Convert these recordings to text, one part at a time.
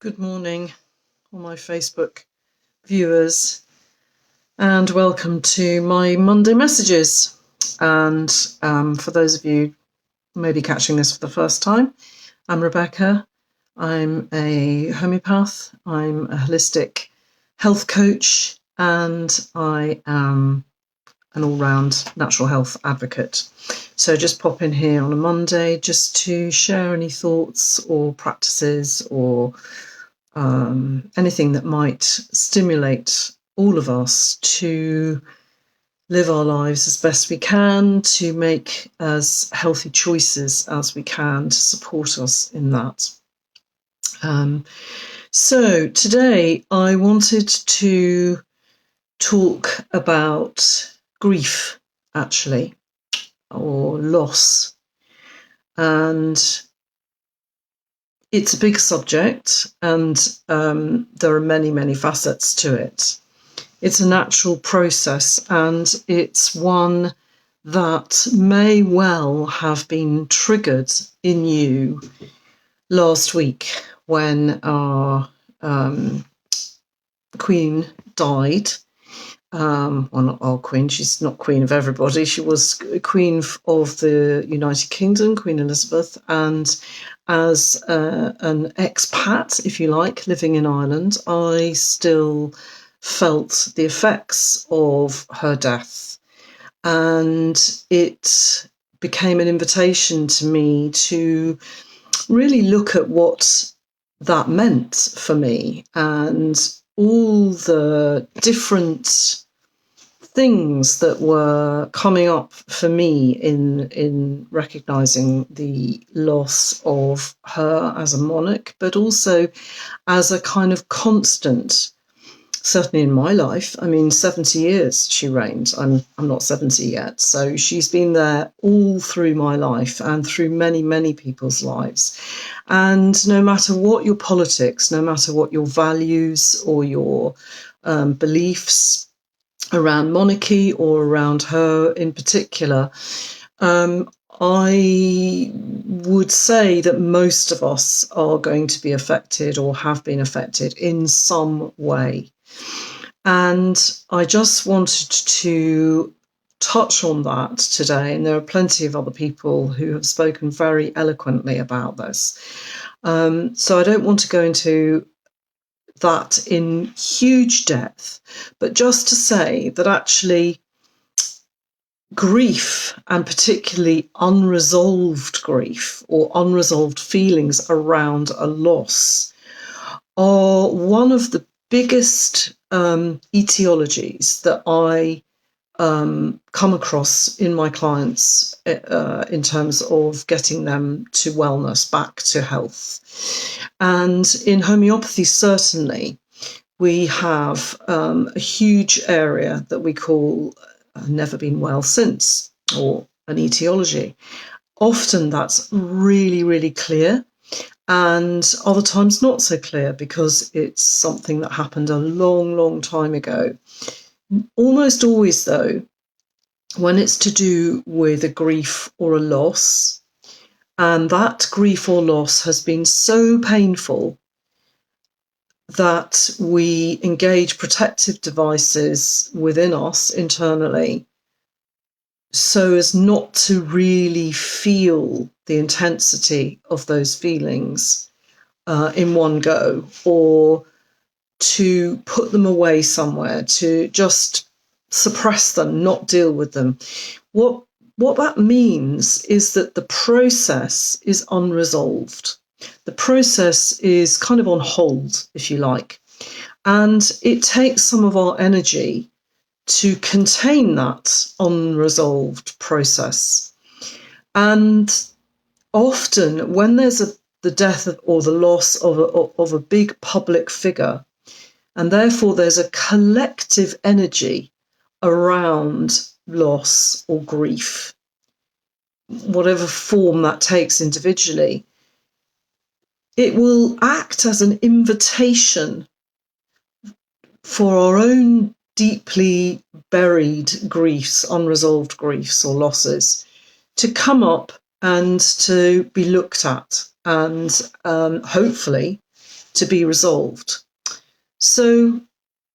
Good morning, all my Facebook viewers, and welcome to my Monday messages. And for those of you maybe catching this for the first time, I'm Rebecca. I'm a homeopath, I'm a holistic health coach, and I am an all-round natural health advocate. So just pop in here on a Monday just to share any thoughts or practices or anything that might stimulate all of us to live our lives as best we can, to make as healthy choices as we can to support us in that. So today I wanted to talk about grief, actually, or loss. And it's a big subject, and there are many, many facets to it. It's a natural process, and it's one that may well have been triggered in you last week when our Queen died. Well, not our Queen, she's not Queen of everybody. She was Queen of the United Kingdom, Queen Elizabeth, and as an expat, if you like, living in Ireland, I still felt the effects of her death. And it became an invitation to me to really look at what that meant for me and all the different things that were coming up for me in recognizing the loss of her as a monarch, but also as a kind of constant, certainly in my life. I mean, 70 years she reigned. I'm not 70 yet. So she's been there all through my life and through many, many people's lives. And no matter what your politics, no matter what your values or your beliefs around monarchy or around her in particular, I would say that most of us are going to be affected or have been affected in some way. And I just wanted to touch on that today. And there are plenty of other people who have spoken very eloquently about this. So I don't want to go into that in huge depth, but just to say that actually grief, and particularly unresolved grief or unresolved feelings around a loss, are one of the biggest etiologies that I come across in my clients in terms of getting them to wellness, back to health. And in homeopathy, certainly, we have a huge area that we call never been well since, or an etiology. Often that's really, really clear, and other times not so clear because it's something that happened a long, long time ago. Almost always, though, when it's to do with a grief or a loss, and that grief or loss has been so painful that we engage protective devices within us internally so as not to really feel the intensity of those feelings in one go, or to put them away somewhere, to just suppress them, not deal with them. What that means is that the process is unresolved. The process is kind of on hold, if you like. And it takes some of our energy to contain that unresolved process. And often when there's the death or the loss of a big public figure, and therefore there's a collective energy around loss or grief, whatever form that takes individually, it will act as an invitation for our own deeply buried griefs, unresolved griefs or losses, to come up and to be looked at and hopefully to be resolved. So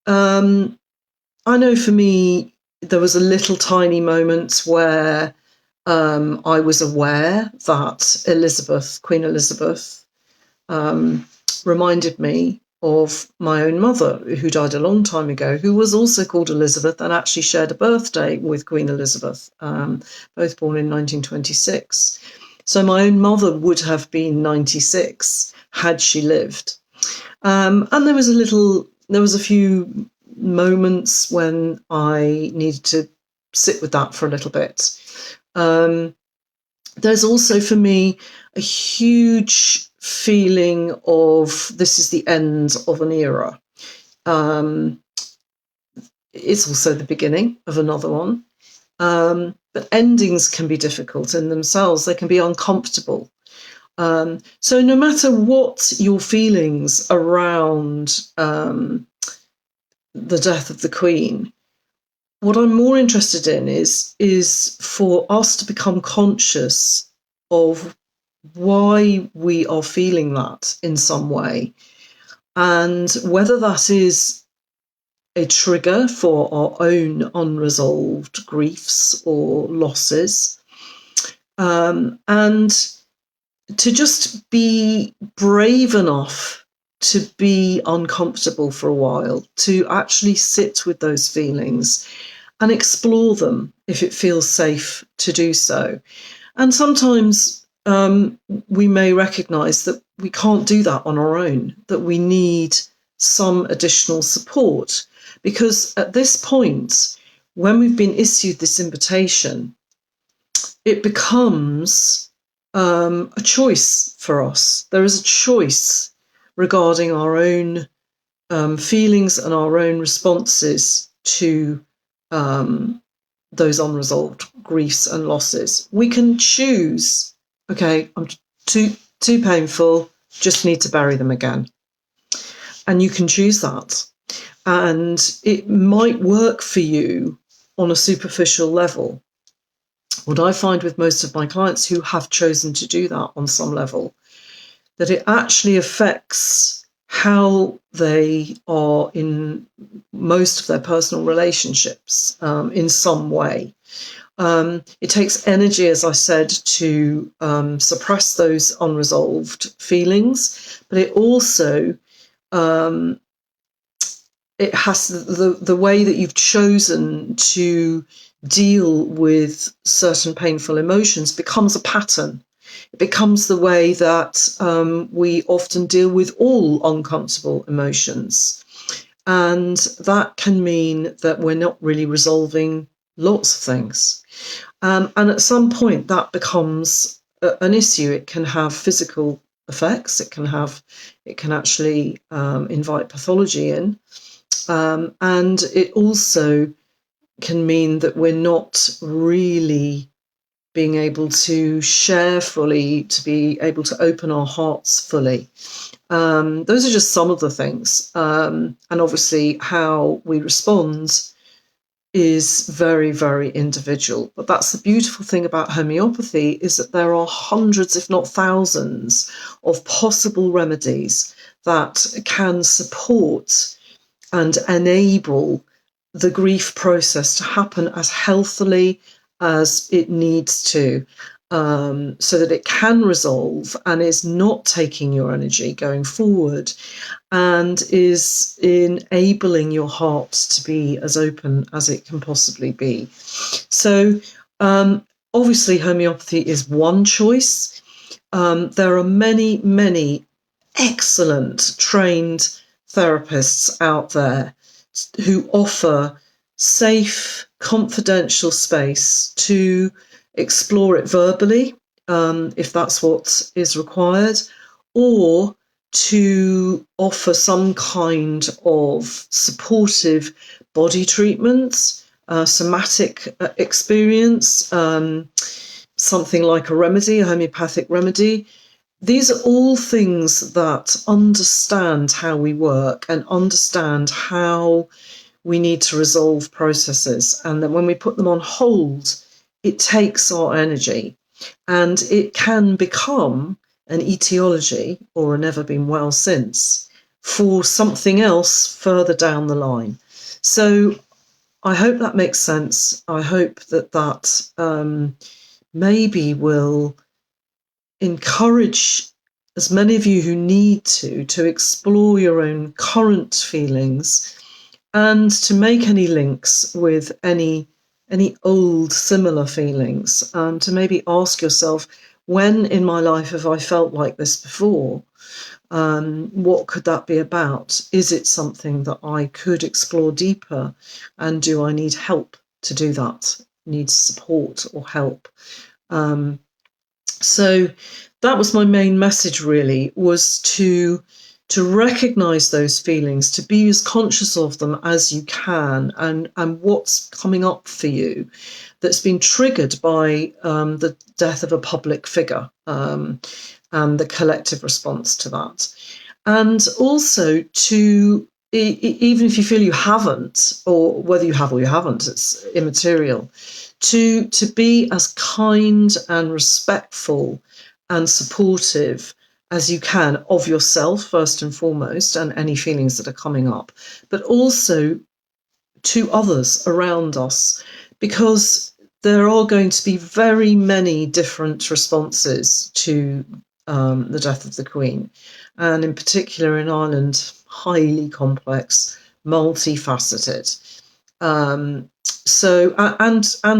I know for me, there was a little tiny moment where I was aware that Queen Elizabeth, reminded me of my own mother, who died a long time ago, who was also called Elizabeth and actually shared a birthday with Queen Elizabeth, both born in 1926. So my own mother would have been 96 had she lived. And there was a few moments when I needed to sit with that for a little bit. There's also for me a huge feeling of this is the end of an era. It's also the beginning of another one. But endings can be difficult in themselves. They can be uncomfortable. So no matter what your feelings around the death of the Queen, what I'm more interested in is for us to become conscious of why we are feeling that in some way, and whether that is a trigger for our own unresolved griefs or losses, and to just be brave enough to be uncomfortable for a while, to actually sit with those feelings and explore them if it feels safe to do so. And sometimes we may recognise that we can't do that on our own, that we need some additional support. Because at this point, when we've been issued this invitation, it becomes a choice for us. There is a choice regarding our own feelings and our own responses to those unresolved griefs and losses. We can choose, okay, I'm too painful, just need to bury them again. And you can choose that. And it might work for you on a superficial level. What I find with most of my clients who have chosen to do that on some level, that it actually affects how they are in most of their personal relationships in some way. It takes energy, as I said, to suppress those unresolved feelings, but it also it has the way that you've chosen to deal with certain painful emotions becomes a pattern. It becomes the way that we often deal with all uncomfortable emotions. And that can mean that we're not really resolving lots of things. And at some point that becomes an issue. It can have physical effects. It can actually invite pathology in. And it also can mean that we're not really being able to share fully, to be able to open our hearts fully. Those are just some of the things. And obviously how we respond is very, very individual. But that's the beautiful thing about homeopathy, is that there are hundreds, if not thousands, of possible remedies that can support and enable the grief process to happen as healthily as it needs to, so that it can resolve and is not taking your energy going forward, and is enabling your heart to be as open as it can possibly be. So obviously homeopathy is one choice. There are many, many excellent trained therapists out there who offer safe, confidential space to explore it verbally, if that's what is required, or to offer some kind of supportive body treatment, somatic experience, something like a remedy, a homeopathic remedy. These are all things that understand how we work and understand how we need to resolve processes. And then when we put them on hold, it takes our energy, and it can become an etiology or a never been well since for something else further down the line. So I hope that makes sense. I hope that maybe will encourage as many of you who need to explore your own current feelings and to make any links with any old similar feelings, and to maybe ask yourself, when in my life have I felt like this before? What could that be about? Is it something that I could explore deeper? And do I need help to do that? Need support or help? So that was my main message, really, was to recognize those feelings, to be as conscious of them as you can, and what's coming up for you that's been triggered by the death of a public figure, and the collective response to that. And also to, even if you feel you haven't, or whether you have or you haven't, it's immaterial, to be as kind and respectful and supportive as you can of yourself, first and foremost, and any feelings that are coming up, but also to others around us, because there are going to be very many different responses to the death of the Queen, and in particular in Ireland, highly complex, multifaceted. And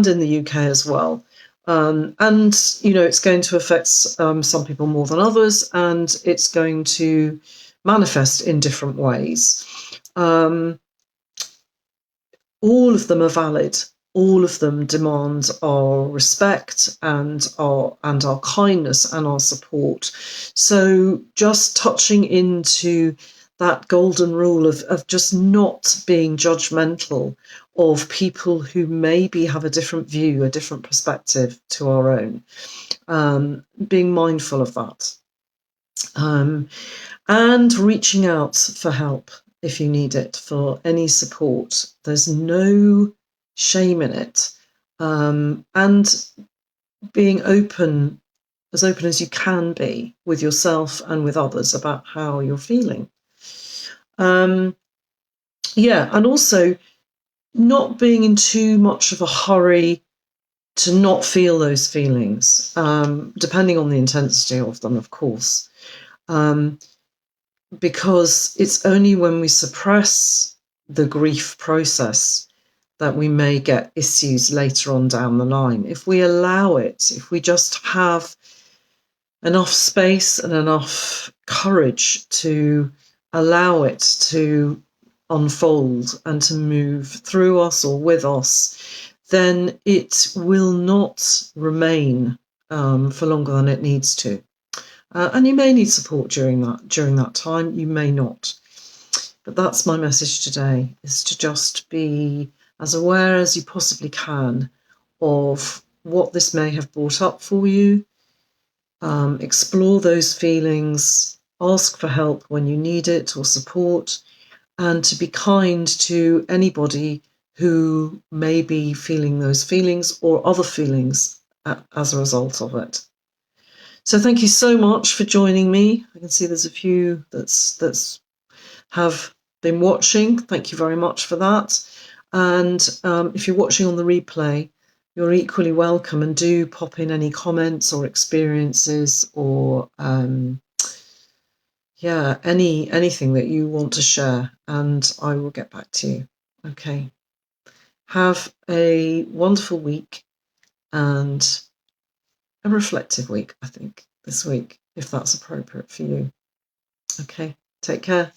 in the UK as well. And it's going to affect some people more than others, and it's going to manifest in different ways. All of them are valid. All of them demand our respect and our kindness and our support. So just touching into that golden rule of just not being judgmental of people who maybe have a different view, a different perspective to our own. Being mindful of that. And reaching out for help if you need it, for any support. There's no shame in it. And being open as you can be with yourself and with others about how you're feeling. And also not being in too much of a hurry to not feel those feelings, depending on the intensity of them, of course. Because it's only when we suppress the grief process that we may get issues later on down the line. If we allow it, if we just have enough space and enough courage to allow it to unfold and to move through us or with us, then it will not remain for longer than it needs to. And you may need support during that time, you may not. But that's my message today, is to just be as aware as you possibly can of what this may have brought up for you. Explore those feelings, ask for help when you need it or support, and to be kind to anybody who may be feeling those feelings or other feelings as a result of it. So thank you so much for joining me. I can see there's a few that's have been watching. Thank you very much for that. And if you're watching on the replay, you're equally welcome, and do pop in any comments or experiences or anything that you want to share, and I will get back to you. Okay. Have a wonderful week and a reflective week, I think, this week, if that's appropriate for you. Okay, take care.